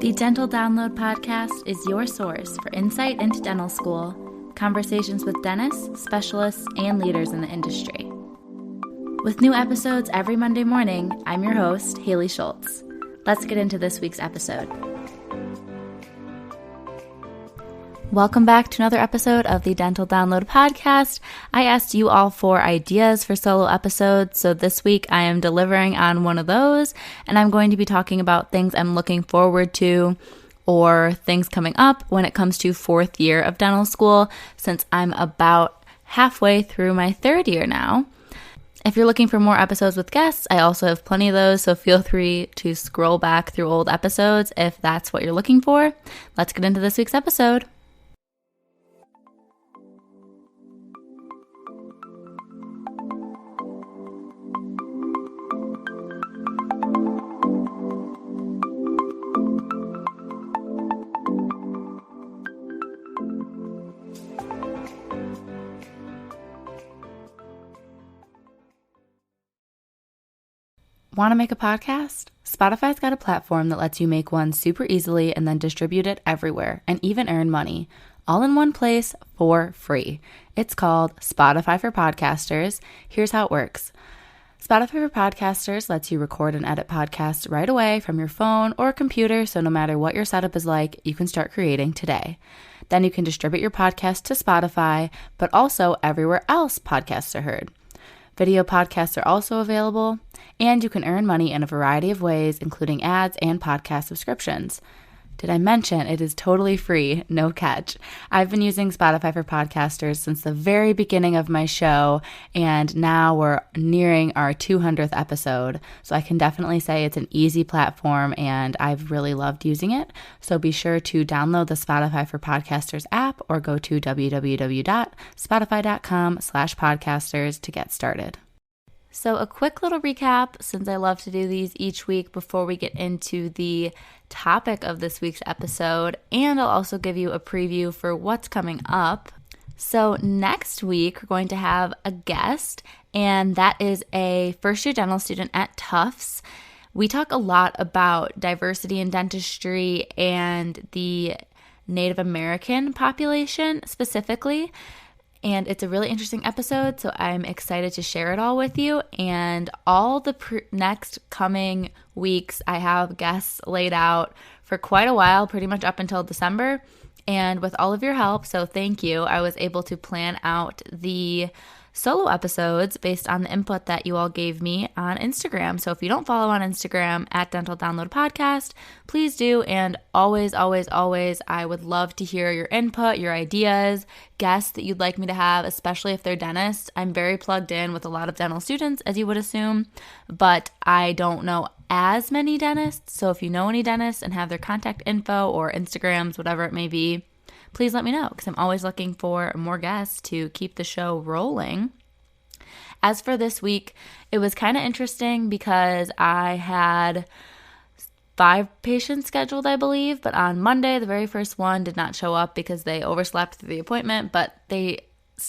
The Dental Download podcast is your source for insight into dental school, conversations with dentists, specialists, and leaders in the industry. With new episodes every Monday morning, I'm your host, Haley Schultz. Let's get into this week's episode. Welcome back to another episode of the Dental Download podcast. I asked you all for ideas for solo episodes, so this week I am delivering on one of those, and I'm going to be talking about things I'm looking forward to or things coming up when it comes to fourth year of dental school, since I'm about halfway through my third year now. If you're looking for more episodes with guests, I also have plenty of those, so feel free to scroll back through old episodes if that's what you're looking for. Let's get into this week's episode. Want to make a podcast? Spotify's got a platform that lets you make one super easily and then distribute it everywhere and even earn money, all in one place for free. It's called Spotify for Podcasters. Here's how it works. Spotify for Podcasters lets you record and edit podcasts right away from your phone or computer, so no matter what your setup is like, you can start creating today. Then you can distribute your podcast to Spotify, but also everywhere else podcasts are heard. Video podcasts are also available, and you can earn money in a variety of ways, including ads and podcast subscriptions. Did I mention it is totally free, no catch? I've been using Spotify for Podcasters since the very beginning of my show, and now we're nearing our 200th episode, so I can definitely say it's an easy platform, and I've really loved using it. So be sure to download the Spotify for Podcasters app or go to www.spotify.com/podcasters to get started. So a quick little recap, since I love to do these each week before we get into the topic of this week's episode, and I'll also give you a preview for what's coming up. So next week, we're going to have a guest, and that is a first-year dental student at Tufts. We talk a lot about diversity in dentistry and the Native American population specifically. And it's a really interesting episode, so I'm excited to share it all with you. And all the next coming weeks, I have guests laid out for quite a while, pretty much up until December. And with all of your help, so thank you, I was able to plan out the solo episodes based on the input that you all gave me on Instagram. So if you don't follow on Instagram at Dental Download Podcast, please do. And always, I would love to hear your input, your ideas, guests that you'd like me to have, especially if they're dentists. I'm very plugged in with a lot of dental students, as you would assume, but I don't know as many dentists. So if you know any dentists and have their contact info or Instagrams, whatever it may be, please let me know, because I'm always looking for more guests to keep the show rolling. As for this week, it was kind of interesting because I had 5 patients scheduled, I believe, but on Monday, the very first one did not show up because they overslept through the appointment, but they,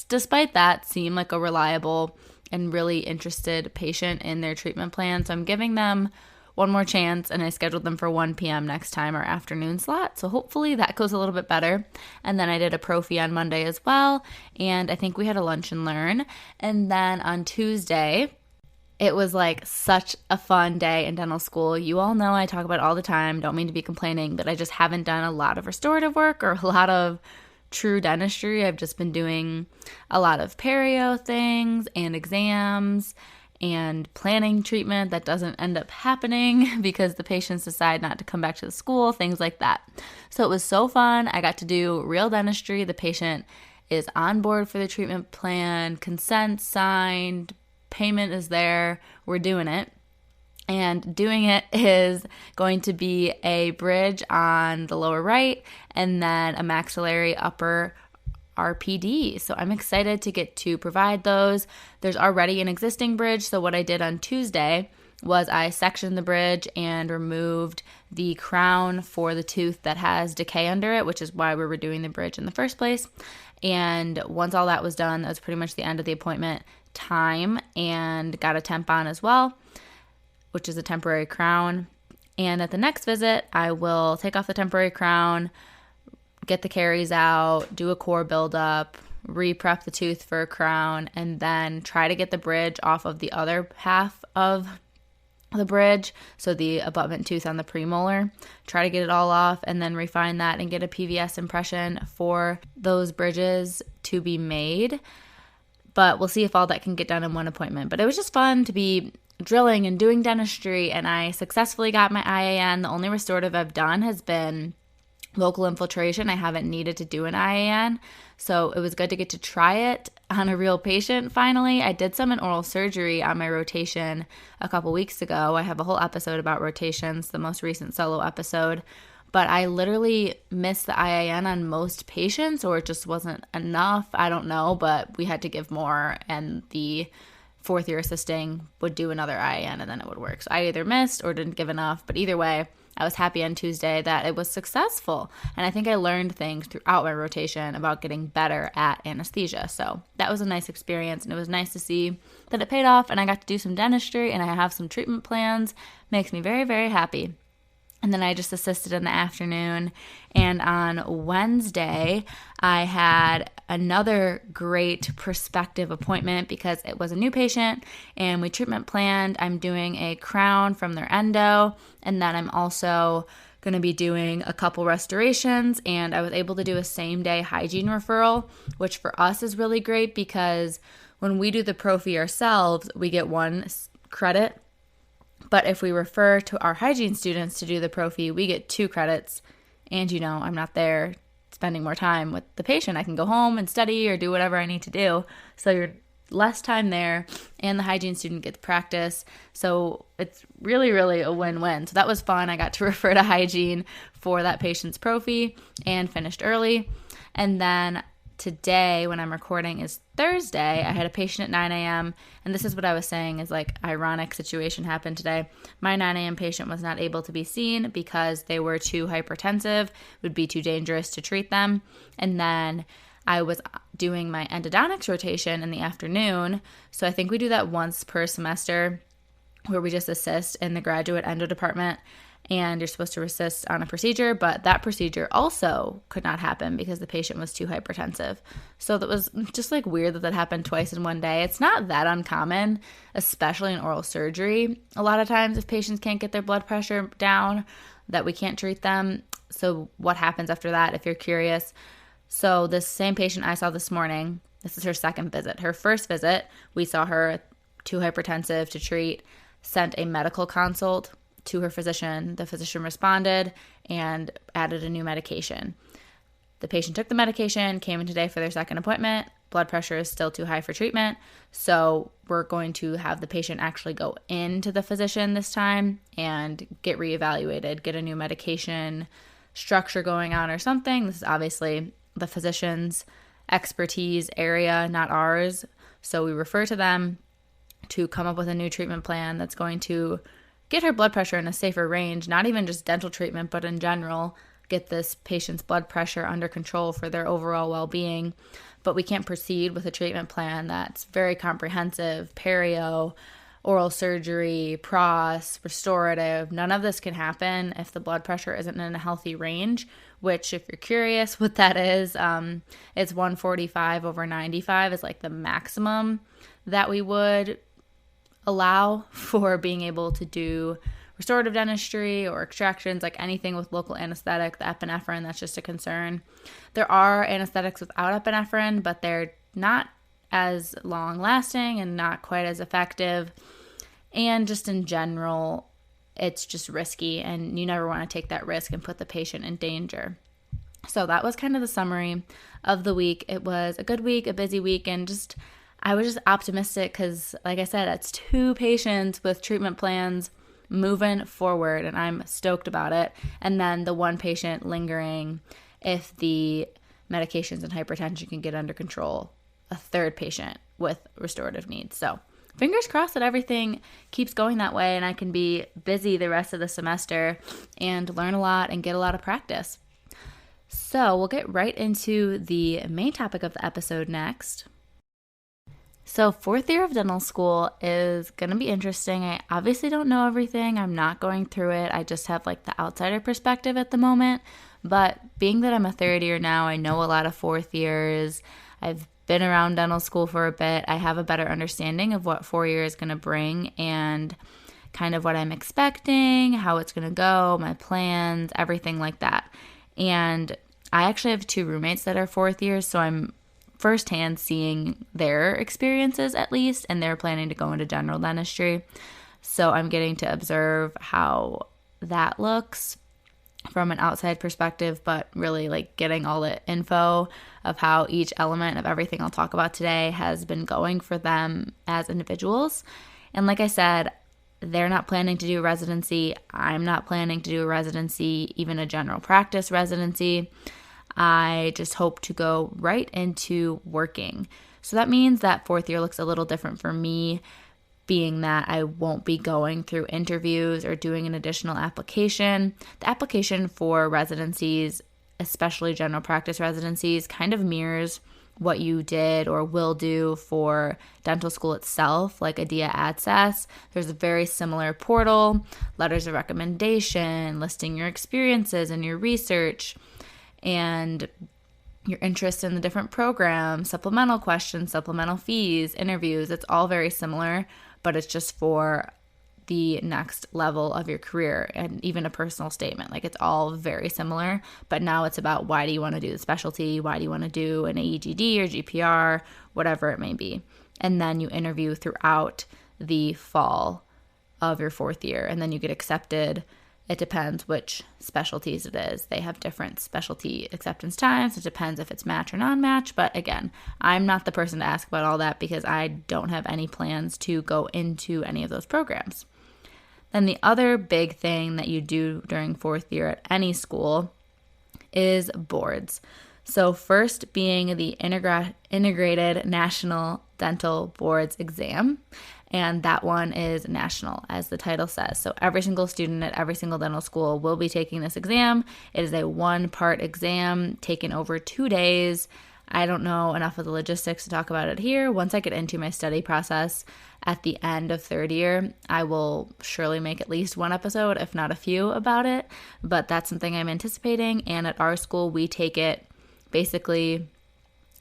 despite that, seem like a reliable and really interested patient in their treatment plan, so I'm giving them one more chance, and I scheduled them for 1 p.m. next time, our afternoon slot. So hopefully that goes a little bit better. And then I did a prophy on Monday as well, and I think we had a lunch and learn. And then on Tuesday, it was like such a fun day in dental school. You all know I talk about it all the time, don't mean to be complaining, but I just haven't done a lot of restorative work or a lot of true dentistry. I've just been doing a lot of perio things and exams and planning treatment that doesn't end up happening because the patients decide not to come back to the school, things like that. So it was so fun. I got to do real dentistry. The patient is on board for the treatment plan, consent signed, payment is there, we're doing it. And doing it is going to be a bridge on the lower right and then a maxillary upper RPD. So I'm excited to get to provide those. There's already an existing bridge. So what I did on Tuesday was I sectioned the bridge and removed the crown for the tooth that has decay under it, which is why we were doing the bridge in the first place. And once all that was done, that was pretty much the end of the appointment time, and got a temp on as well, which is a temporary crown. And at the next visit, I will take off the temporary crown, get the caries out, do a core buildup, re-prep the tooth for a crown, and then try to get the bridge off of the other half of the bridge, so the abutment tooth on the premolar. Try to get it all off and then refine that and get a PVS impression for those bridges to be made. But we'll see if all that can get done in one appointment. But it was just fun to be drilling and doing dentistry, and I successfully got my IAN. The only restorative I've done has been local infiltration. I haven't needed to do an IAN, so it was good to get to try it on a real patient finally. I did some in oral surgery on my rotation a couple weeks ago. I have a whole episode about rotations, the most recent solo episode, but I literally missed the IAN on most patients, or it just wasn't enough. I don't know, but we had to give more, and the fourth year assisting would do another IAN and then it would work. So I either missed or didn't give enough, but either way, I was happy on Tuesday that it was successful. And I think I learned things throughout my rotation about getting better at anesthesia. So that was a nice experience, and it was nice to see that it paid off, and I got to do some dentistry, and I have some treatment plans. Makes me very, very happy. And then I just assisted in the afternoon. And on Wednesday, I had another great prospective appointment because it was a new patient and we treatment planned. I'm doing a crown from their endo, and then I'm also going to be doing a couple restorations, and I was able to do a same-day hygiene referral, which for us is really great because when we do the prophy ourselves, we get 1 credit. But if we refer to our hygiene students to do the prophy, we get 2 credits. And, I'm not there spending more time with the patient. I can go home and study or do whatever I need to do. So you're less time there, and the hygiene student gets practice. So it's really, really a win-win. So that was fun. I got to refer to hygiene for that patient's prophy and finished early. And then today, when I'm recording, is Thursday. I had a patient at 9 a.m. And this is what I was saying is like ironic situation happened today. My 9 a.m. patient was not able to be seen because they were too hypertensive. It would be too dangerous to treat them. And then I was doing my endodontics rotation in the afternoon. So I think we do that once per semester where we just assist in the graduate endo department. And you're supposed to assist on a procedure, but that procedure also could not happen because the patient was too hypertensive. So that was just like weird that happened twice in one day. It's not that uncommon, especially in oral surgery. A lot of times if patients can't get their blood pressure down, that we can't treat them. So what happens after that, if you're curious? So this same patient I saw this morning, this is her second visit. Her first visit, we saw her too hypertensive to treat, sent a medical consult to her physician. The physician responded and added a new medication. The patient took the medication, came in today for their second appointment. Blood pressure is still too high for treatment. So we're going to have the patient actually go into the physician this time and get reevaluated, get a new medication structure going on or something. This is obviously the physician's expertise area, not ours. So we refer to them to come up with a new treatment plan that's going to get her blood pressure in a safer range, not even just dental treatment, but in general, get this patient's blood pressure under control for their overall well-being. But we can't proceed with a treatment plan that's very comprehensive, perio, oral surgery, pros, restorative. None of this can happen if the blood pressure isn't in a healthy range, which if you're curious what that is, it's 145/95 is like the maximum that we would allow for being able to do restorative dentistry or extractions, like anything with local anesthetic. The epinephrine, that's just a concern. There are anesthetics without epinephrine, but they're not as long lasting and not quite as effective. And just in general, it's just risky, and you never want to take that risk and put the patient in danger. So that was kind of the summary of the week. It was a good week, a busy week, and I was just optimistic because, like I said, it's 2 patients with treatment plans moving forward, and I'm stoked about it. And then the 1 patient lingering if the medications and hypertension can get under control. A 3rd patient with restorative needs. So fingers crossed that everything keeps going that way and I can be busy the rest of the semester and learn a lot and get a lot of practice. So we'll get right into the main topic of the episode next. So, fourth year of dental school is going to be interesting. I obviously don't know everything. I'm not going through it. I just have like the outsider perspective at the moment. But being that I'm a third year now, I know a lot of fourth years. I've been around dental school for a bit. I have a better understanding of what 4 year is going to bring and kind of what I'm expecting, how it's going to go, my plans, everything like that. And I actually have 2 roommates that are fourth years, so I'm firsthand seeing their experiences at least, and they're planning to go into general dentistry. So I'm getting to observe how that looks from an outside perspective, but really like getting all the info of how each element of everything I'll talk about today has been going for them as individuals. And like I said, they're not planning to do a residency. I'm not planning to do a residency, even a general practice residency. I just hope to go right into working. So that means that fourth year looks a little different for me, being that I won't be going through interviews or doing an additional application. The application for residencies, especially general practice residencies, kind of mirrors what you did or will do for dental school itself, like ADIA ADSAS. There's a very similar portal, letters of recommendation, listing your experiences and your research, and your interest in the different programs, supplemental questions, supplemental fees, interviews. It's all very similar, but it's just for the next level of your career and even a personal statement. Like it's all very similar, but now it's about why do you want to do the specialty? Why do you want to do an AEGD or GPR, whatever it may be. And then you interview throughout the fall of your fourth year, and then you get accepted. It depends which specialties it is. They have different specialty acceptance times. It depends if it's match or non-match. But again, I'm not the person to ask about all that because I don't have any plans to go into any of those programs. Then the other big thing that you do during fourth year at any school is boards. So first being the Integrated National Dental Boards exam. And that one is national, as the title says. So every single student at every single dental school will be taking this exam. It is a 1-part exam taken over 2 days. I don't know enough of the logistics to talk about it here. Once I get into my study process at the end of third year, I will surely make at least one episode, if not a few, about it. But that's something I'm anticipating. And at our school, we take it basically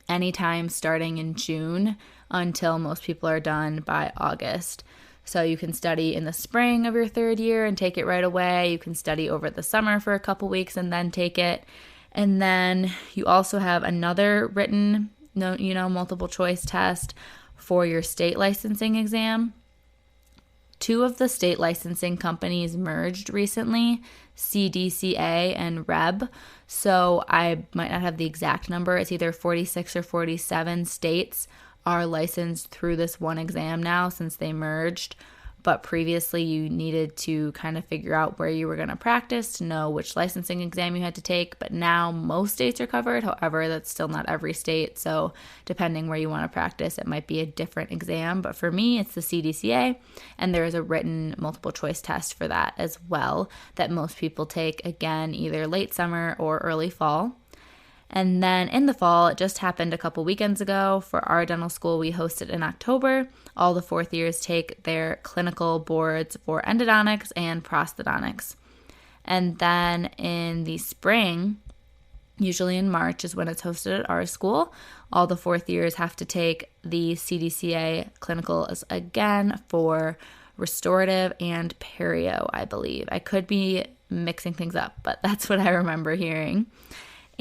anytime starting in June until most people are done by August. So you can study in the spring of your third year and take it right away. You can study over the summer for a couple weeks and then take it. And then you also have another written, multiple choice test for your state licensing exam. 2 of the state licensing companies merged recently, CDCA and REB. So I might not have the exact number. It's either 46 or 47 states are licensed through this one exam now since they merged. But previously you needed to kind of figure out where you were going to practice to know which licensing exam you had to take. But now most states are covered. However, that's still not every state. So depending where you want to practice, it might be a different exam. But for me, it's the CDCA. And there is a written multiple choice test for that as well that most people take, again, either late summer or early fall. And then in the fall, it just happened a couple weekends ago for our dental school. We hosted in October. All the fourth years take their clinical boards for endodontics and prosthodontics. And then in the spring, usually in March is when it's hosted at our school, all the fourth years have to take the CDCA clinicals again for restorative and perio, I believe. I could be mixing things up, but that's what I remember hearing.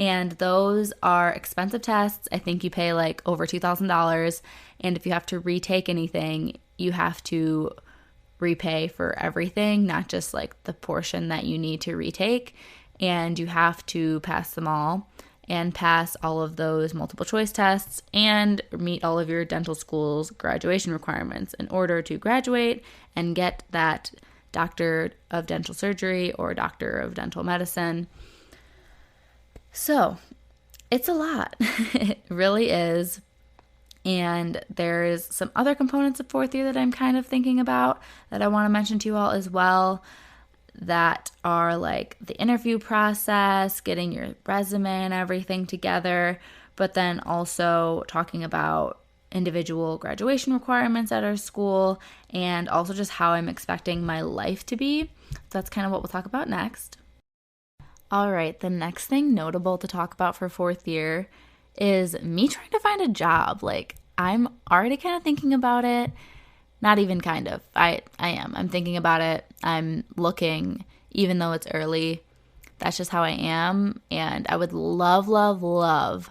And those are expensive tests. I think you pay like over $2,000. And if you have to retake anything, you have to repay for everything, not just like the portion that you need to retake. And you have to pass them all and pass all of those multiple choice tests and meet all of your dental school's graduation requirements in order to graduate and get that doctor of dental surgery or doctor of dental medicine. So it's a lot. It really is. And there's some other components of fourth year that I'm kind of thinking about that I want to mention to you all as well, that are like the interview process, getting your resume and everything together, but then also talking about individual graduation requirements at our school, and also just how I'm expecting my life to be. So that's kind of what we'll talk about next. All right, the next thing notable to talk about for fourth year is me trying to find a job. Like, I'm already kind of thinking about it. Not even kind of. I am. I'm thinking about it. I'm looking, even though it's early. That's just how I am. And I would love, love, love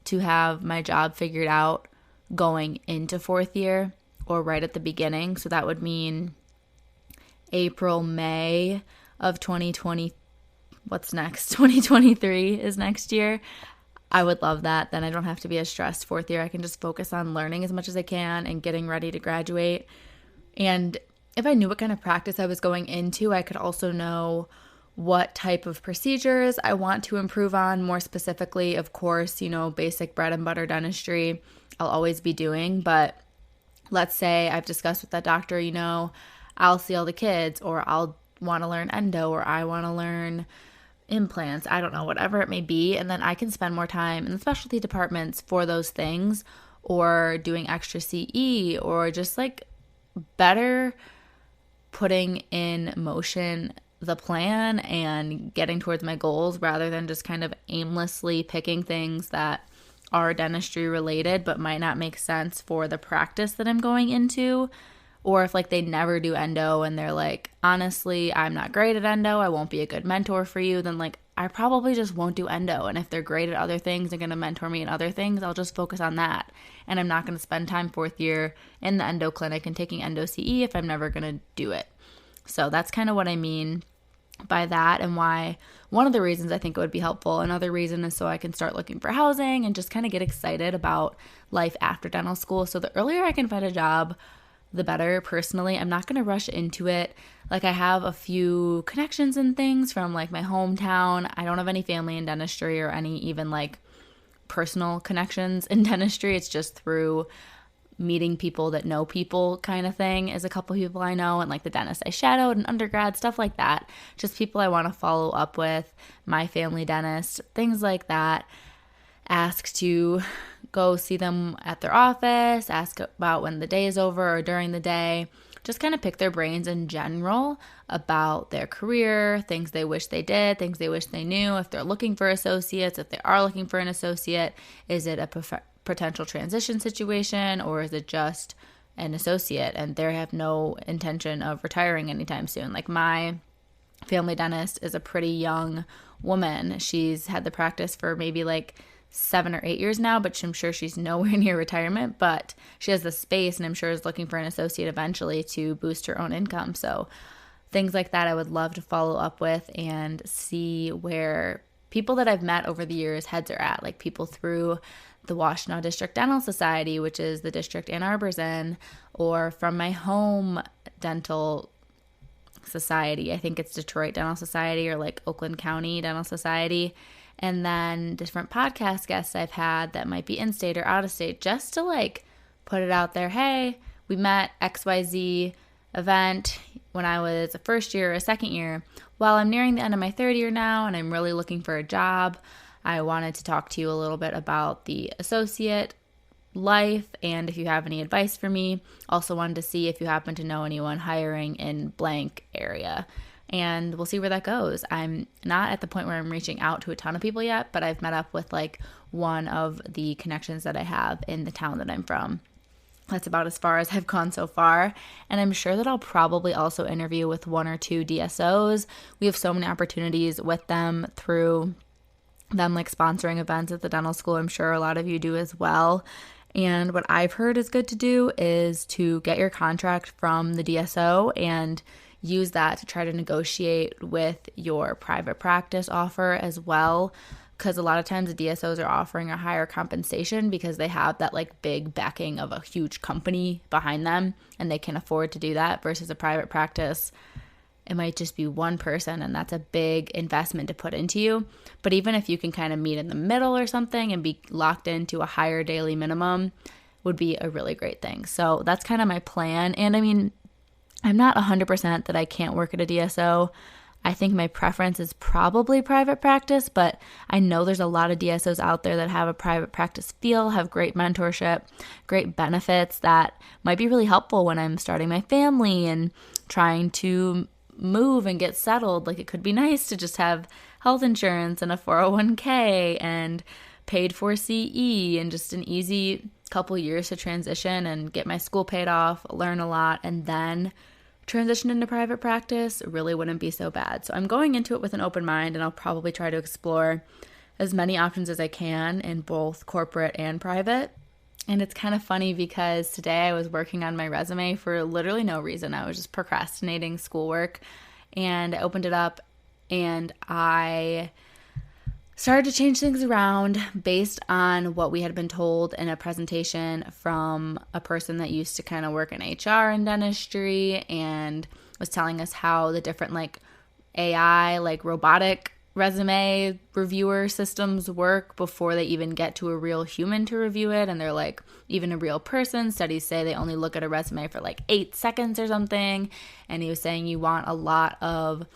to have my job figured out going into fourth year or right at the beginning. So that would mean April, May of 2020. What's next? 2023 is next year. I would love that. Then I don't have to be as stressed fourth year. I can just focus on learning as much as I can and getting ready to graduate. And if I knew what kind of practice I was going into, I could also know what type of procedures I want to improve on. More specifically, of course, basic bread and butter dentistry I'll always be doing. But let's say I've discussed with that doctor, I'll see all the kids, or I'll want to learn endo, or I want to learn implants, I don't know, whatever it may be. And then I can spend more time in the specialty departments for those things, or doing extra CE, or just like better putting in motion the plan and getting towards my goals, rather than just kind of aimlessly picking things that are dentistry related but might not make sense for the practice that I'm going into. Or if they never do endo and they're like, honestly, I'm not great at endo, I won't be a good mentor for you, then I probably just won't do endo. And if they're great at other things, they're going to mentor me in other things, I'll just focus on that. And I'm not going to spend time fourth year in the endo clinic and taking endo CE if I'm never going to do it. So that's kind of what I mean by that, and why one of the reasons I think it would be helpful. Another reason is so I can start looking for housing and just kind of get excited about life after dental school. So the earlier I can find a job, the better. Personally, I'm not going to rush into it. I have a few connections and things from my hometown. I don't have any family in dentistry or any even personal connections in dentistry. It's just through meeting people that know people kind of thing, is a couple people I know, and the dentist I shadowed in undergrad, stuff like that. Just people I want to follow up with, my family dentist, things like that. Ask to go see them at their office, ask about when the day is over or during the day, just kind of pick their brains in general about their career, things they wish they did, things they wish they knew, if they're looking for associates, if they are looking for an associate, is it a potential transition situation, or is it just an associate and they have no intention of retiring anytime soon? My family dentist is a pretty young woman. She's had the practice for maybe 7 or 8 years now, but I'm sure she's nowhere near retirement, but she has the space and I'm sure is looking for an associate eventually to boost her own income. So things like that I would love to follow up with and see where people that I've met over the years heads are at, people through the Washtenaw District Dental Society, which is the district Ann Arbor's in, or from my home dental society. I think it's Detroit Dental Society or Oakland County Dental Society. And then different podcast guests I've had that might be in-state or out-of-state, just to put it out there. Hey, we met XYZ event when I was a first year or a second year. Well, I'm nearing the end of my third year now and I'm really looking for a job. I wanted to talk to you a little bit about the associate life and if you have any advice for me. Also wanted to see if you happen to know anyone hiring in blank area. And we'll see where that goes. I'm not at the point where I'm reaching out to a ton of people yet, but I've met up with one of the connections that I have in the town that I'm from. That's about as far as I've gone so far. And I'm sure that I'll probably also interview with 1 or 2 DSOs. We have so many opportunities with them through them sponsoring events at the dental school. I'm sure a lot of you do as well. And what I've heard is good to do is to get your contract from the DSO and use that to try to negotiate with your private practice offer as well, because a lot of times the DSOs are offering a higher compensation because they have that big backing of a huge company behind them and they can afford to do that, versus a private practice. It might just be one person and that's a big investment to put into you. But even if you can kind of meet in the middle or something and be locked into a higher daily minimum, would be a really great thing. So that's kind of my plan. And I mean, I'm not 100% that I can't work at a DSO. I think my preference is probably private practice, but I know there's a lot of DSOs out there that have a private practice feel, have great mentorship, great benefits that might be really helpful when I'm starting my family and trying to move and get settled. Like, it could be nice to just have health insurance and a 401k and paid for CE and just an easy couple years to transition and get my school paid off, learn a lot, and then transition into private practice really wouldn't be so bad. So I'm going into it with an open mind, and I'll probably try to explore as many options as I can in both corporate and private. And it's kind of funny because today I was working on my resume for literally no reason. I was just procrastinating schoolwork, and I opened it up and I started to change things around based on what we had been told in a presentation from a person that used to kind of work in HR and dentistry, and was telling us how the different AI, robotic resume reviewer systems work before they even get to a real human to review it. And they're even a real person, studies say they only look at a resume for 8 seconds or something. And he was saying you want a lot of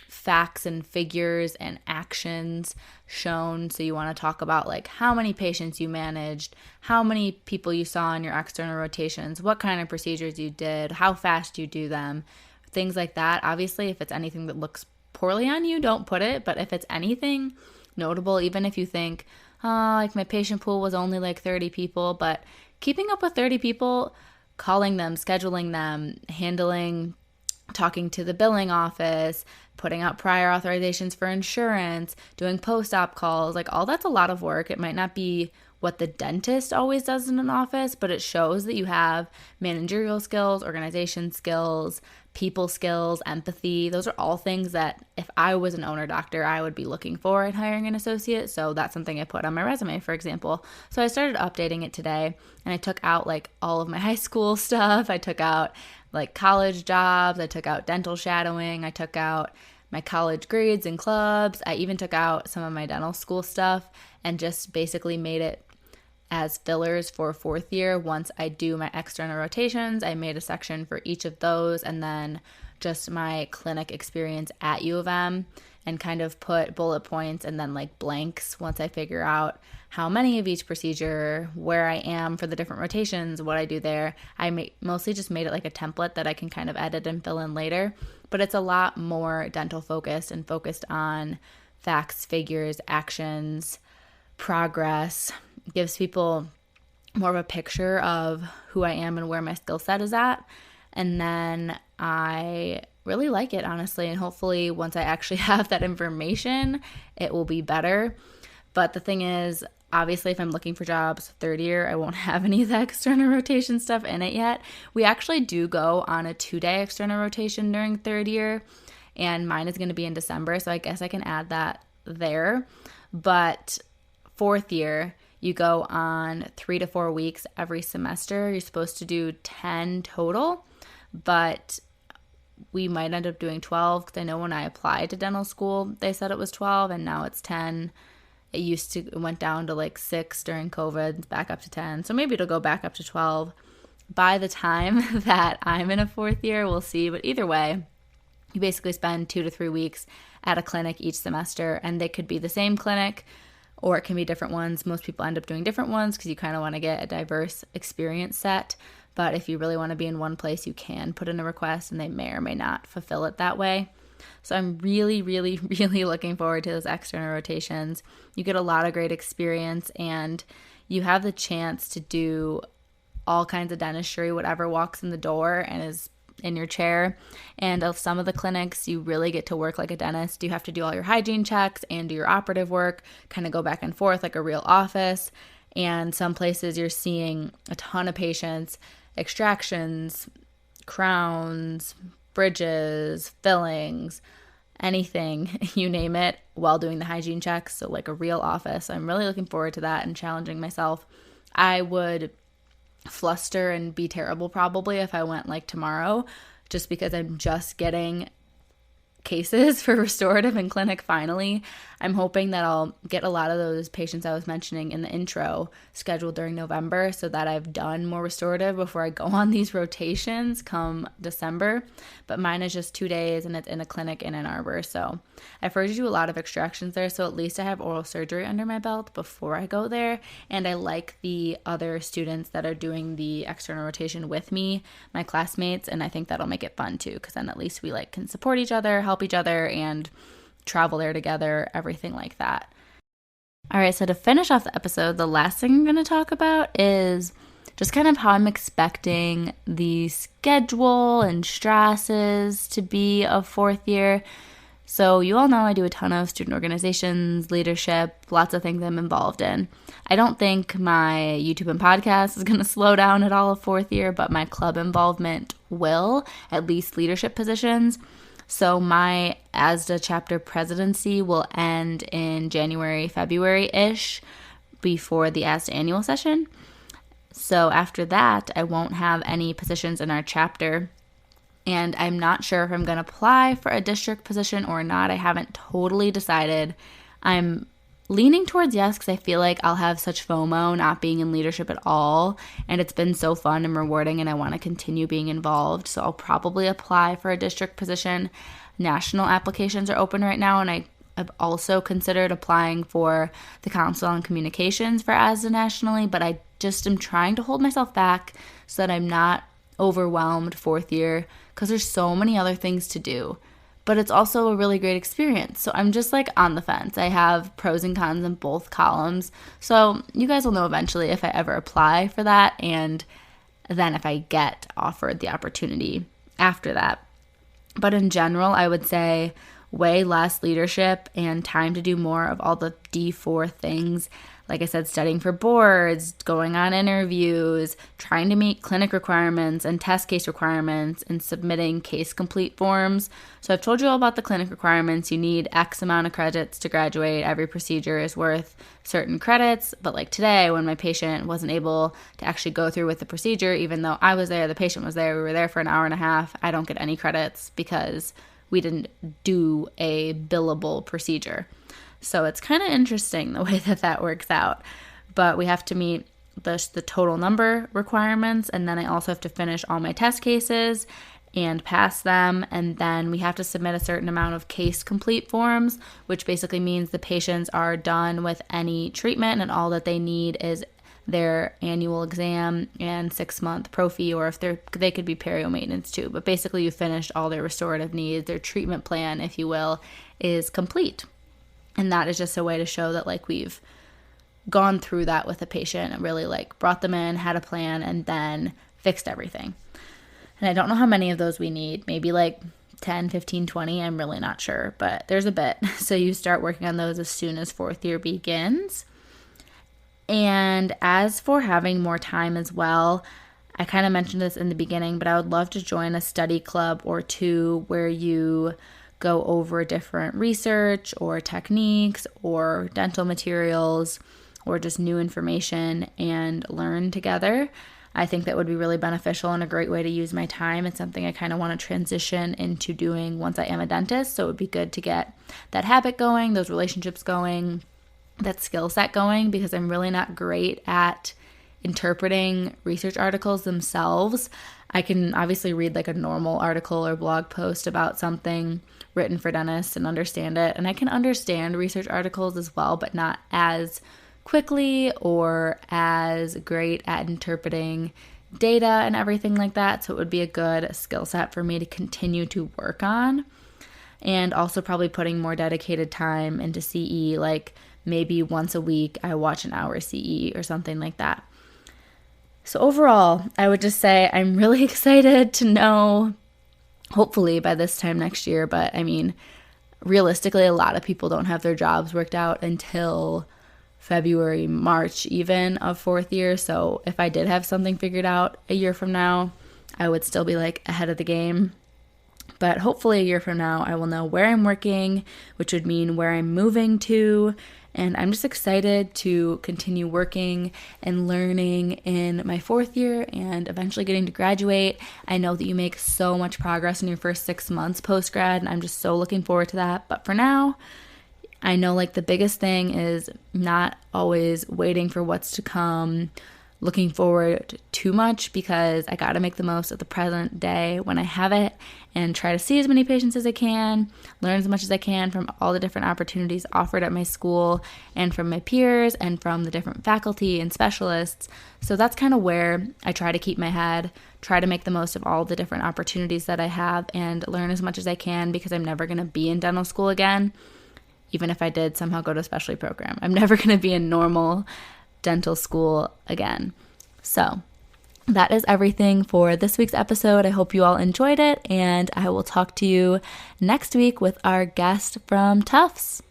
facts and figures and actions shown. So you want to talk about how many patients you managed, how many people you saw in your external rotations, what kind of procedures you did, how fast you do them, things like that. Obviously, if it's anything that looks poorly on you, don't put it. But if it's anything notable, even if you think, my patient pool was only 30 people, but keeping up with 30 people, calling them, scheduling them, talking to the billing office, putting out prior authorizations for insurance, doing post-op calls, all that's a lot of work. It might not be what the dentist always does in an office, but it shows that you have managerial skills, organization skills, people skills, empathy. Those are all things that if I was an owner doctor, I would be looking for in hiring an associate. So that's something I put on my resume, for example. So I started updating it today, and I took out all of my high school stuff. I took out college jobs. I took out dental shadowing. I took out my college grades and clubs. I even took out some of my dental school stuff and just basically made it as fillers for fourth year. Once I do my external rotations, I made a section for each of those, and then just my clinic experience at U of M, and kind of put bullet points and then blanks once I figure out how many of each procedure, where I am for the different rotations, what I do there. I mostly just made it a template that I can kind of edit and fill in later, but it's a lot more dental focused and focused on facts, figures, actions, progress. Gives people more of a picture of who I am and where my skill set is at. And then I really like it, honestly. And hopefully once I actually have that information, it will be better. But the thing is, obviously, if I'm looking for jobs third year, I won't have any of the external rotation stuff in it yet. We actually do go on a 2-day external rotation during third year, and mine is going to be in December. So I guess I can add that there. But fourth year, you go on 3 to 4 weeks every semester. You're supposed to do 10 total, but we might end up doing 12 because I know when I applied to dental school, they said it was 12, and now it's 10. It went down to 6 during COVID, back up to 10. So maybe it'll go back up to 12 by the time that I'm in a fourth year. We'll see. But either way, you basically spend 2 to 3 weeks at a clinic each semester, and they could be the same clinic, or it can be different ones. Most people end up doing different ones because you kind of want to get a diverse experience set. But if you really want to be in one place, you can put in a request, and they may or may not fulfill it that way. So I'm really, really, really looking forward to those external rotations. You get a lot of great experience, and you have the chance to do all kinds of dentistry, whatever walks in the door and is in your chair. And of some of the clinics, you really get to work like a dentist. You have to do all your hygiene checks and do your operative work, kind of go back and forth like a real office. And some places you're seeing a ton of patients, extractions, crowns, bridges, fillings, anything, you name it, while doing the hygiene checks. So like a real office. I'm really looking forward to that and challenging myself. I would fluster and be terrible probably if I went like tomorrow, just because I'm just getting cases for restorative in clinic finally. I'm hoping that I'll get a lot of those patients I was mentioning in the intro scheduled during November so that I've done more restorative before I go on these rotations come December. But mine is just 2 days and it's in a clinic in Ann Arbor. So I've heard you do a lot of extractions there. So at least I have oral surgery under my belt before I go there. And I like the other students that are doing the external rotation with me, my classmates. And I think that'll make it fun too, because then at least we can support each other, help each other, and travel there together, everything like that. All right, so to finish off the episode, the last thing I'm going to talk about is just kind of how I'm expecting the schedule and stresses to be of fourth year. So you all know I do a ton of student organizations, leadership, lots of things I'm involved in. I don't think my YouTube and podcast is going to slow down at all of fourth year, but my club involvement will, at least leadership positions. So my ASDA chapter presidency will end in January, February-ish before the ASDA annual session. So after that, I won't have any positions in our chapter. And I'm not sure if I'm going to apply for a district position or not. I haven't totally decided. I'm leaning towards yes, because I feel like I'll have such FOMO not being in leadership at all. And it's been so fun and rewarding, and I want to continue being involved. So I'll probably apply for a district position. National applications are open right now, and I've also considered applying for the Council on Communications for ASDA nationally, but I just am trying to hold myself back so that I'm not overwhelmed fourth year, because there's so many other things to do. But it's also a really great experience. So I'm just on the fence. I have pros and cons in both columns. So you guys will know eventually if I ever apply for that, and then if I get offered the opportunity after that. But in general, I would say way less leadership and time to do more of all the D4 things. Like I said, studying for boards, going on interviews, trying to meet clinic requirements and test case requirements, and submitting case complete forms. So I've told you all about the clinic requirements. You need X amount of credits to graduate. Every procedure is worth certain credits. But like today, when my patient wasn't able to actually go through with the procedure, even though I was there, the patient was there, we were there for an hour and a half, I don't get any credits because we didn't do a billable procedure. So it's kind of interesting the way that works out. But we have to meet the total number requirements, and then I also have to finish all my test cases and pass them, and then we have to submit a certain amount of case complete forms, which basically means the patients are done with any treatment and all that they need is their annual exam and 6-month prophy, or if they could be perio maintenance too. But basically you finished all their restorative needs, their treatment plan, if you will, is complete. And that is just a way to show that we've gone through that with a patient and really brought them in, had a plan, and then fixed everything. And I don't know how many of those we need, maybe 10, 15, 20, I'm really not sure, but there's a bit. So you start working on those as soon as fourth year begins. And as for having more time as well, I kind of mentioned this in the beginning, but I would love to join a study club or two where you go over different research or techniques or dental materials or just new information and learn together. I think that would be really beneficial and a great way to use my time. It's something I kind of want to transition into doing once I am a dentist. So it would be good to get that habit going, those relationships going, that skill set going, because I'm really not great at interpreting research articles themselves. I can obviously read a normal article or blog post about something written for dentists and understand it. And I can understand research articles as well, but not as quickly or as great at interpreting data and everything like that. So it would be a good skill set for me to continue to work on. And also probably putting more dedicated time into CE, maybe once a week I watch an hour CE or something like that. So overall, I would just say I'm really excited to know, hopefully by this time next year, but I mean, realistically, a lot of people don't have their jobs worked out until February, March even of fourth year. So if I did have something figured out a year from now, I would still be ahead of the game. But hopefully a year from now, I will know where I'm working, which would mean where I'm moving to. And I'm just excited to continue working and learning in my 4th year and eventually getting to graduate. I know that you make so much progress in your first 6 months post-grad, and I'm just so looking forward to that. But for now, I know the biggest thing is not always waiting for what's to come, looking forward too much, because I got to make the most of the present day when I have it and try to see as many patients as I can, learn as much as I can from all the different opportunities offered at my school and from my peers and from the different faculty and specialists. So that's kind of where I try to keep my head, try to make the most of all the different opportunities that I have and learn as much as I can, because I'm never going to be in dental school again. Even if I did somehow go to a specialty program, I'm never going to be in normal dental school again. So that is everything for this week's episode. I hope you all enjoyed it, and I will talk to you next week with our guest from Tufts.